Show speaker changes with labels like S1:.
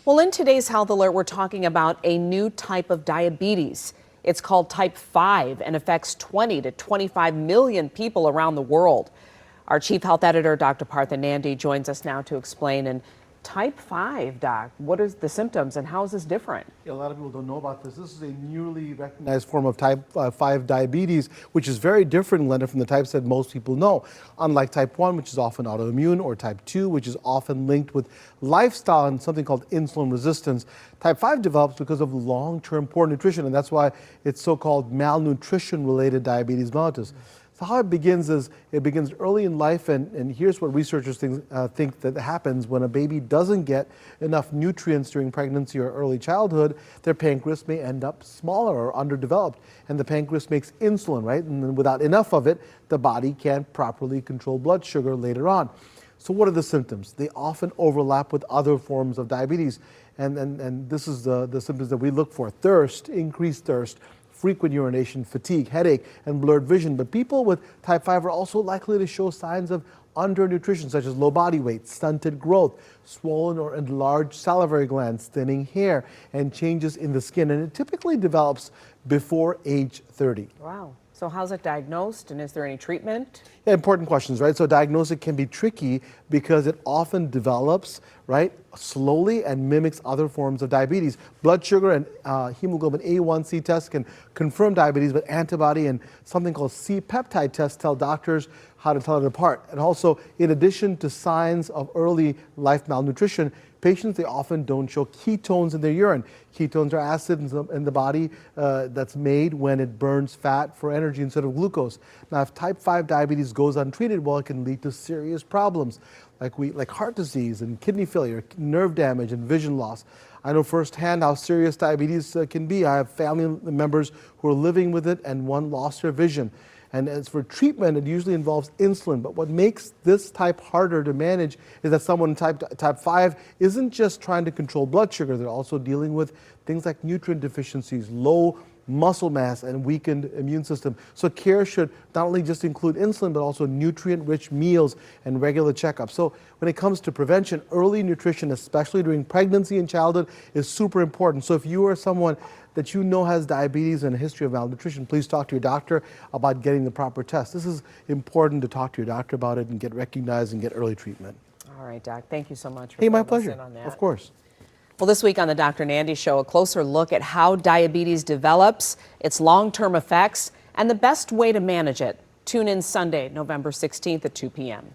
S1: Well, in today's Health Alert, we're talking about a new type of diabetes. It's called type 5 and affects 20 to 25 million people around the world. Our chief health editor, Dr. Partha Nandi, joins us now to explain. And type 5, Doc, what are the symptoms and how is this different?
S2: Yeah, a lot of people don't know about this. This is a newly recognized form of type 5 diabetes, which is very different, Glenda, from the types that most people know. Unlike type 1, which is often autoimmune, or type 2, which is often linked with lifestyle and something called insulin resistance, type 5 develops because of long-term poor nutrition, and that's why it's so-called malnutrition-related diabetes mellitus. So how it begins is it begins early in life, and here's what researchers think that happens when a baby doesn't get enough nutrients during pregnancy or early childhood. Their pancreas may end up smaller or underdeveloped, and the pancreas makes insulin, right? And then without enough of it, the body can't properly control blood sugar later on. So what are the symptoms? They often overlap with other forms of diabetes, and this is the symptoms that we look for: thirst, increased thirst, frequent urination, fatigue, headache, and blurred vision. But people with type 5 are also likely to show signs of undernutrition, such as low body weight, stunted growth, swollen or enlarged salivary glands, thinning hair, and changes in the skin. And it typically develops before age 30.
S1: Wow. So how's it diagnosed, and is there any treatment?
S2: Yeah, important questions, right? So diagnosis can be tricky because it often develops, right, slowly and mimics other forms of diabetes. Blood sugar and hemoglobin A1C tests can confirm diabetes, but antibody and something called C-peptide tests tell doctors how to tell it apart. And also, in addition to signs of early life malnutrition, patients, they often don't show ketones in their urine. Ketones are acids in the body that's made when it burns fat for energy instead of glucose. Now, if type 5 diabetes goes untreated, well, it can lead to serious problems like heart disease and kidney failure, nerve damage, and vision loss. I know firsthand how serious diabetes can be. I have family members who are living with it, and one lost their vision. And as for treatment, it usually involves insulin. But what makes this type harder to manage is that someone in type 5 isn't just trying to control blood sugar. They're also dealing with things like nutrient deficiencies, low muscle mass, and weakened immune system. So care should not only just include insulin, but also nutrient-rich meals and regular checkups. So when it comes to prevention, early nutrition, especially during pregnancy and childhood, is super important. So if you are someone that you know has diabetes and a history of malnutrition, please talk to your doctor about getting the proper test. This is important to talk to your doctor about it and get recognized and get early treatment.
S1: All right, Doc, thank you so much for
S2: Hey, my
S1: filling us
S2: pleasure.
S1: in on that.
S2: Of course.
S1: Well, this week on the Dr. Nandi Show, a closer look at how diabetes develops, its long-term effects, and the best way to manage it. Tune in Sunday, November 16th at 2 p.m.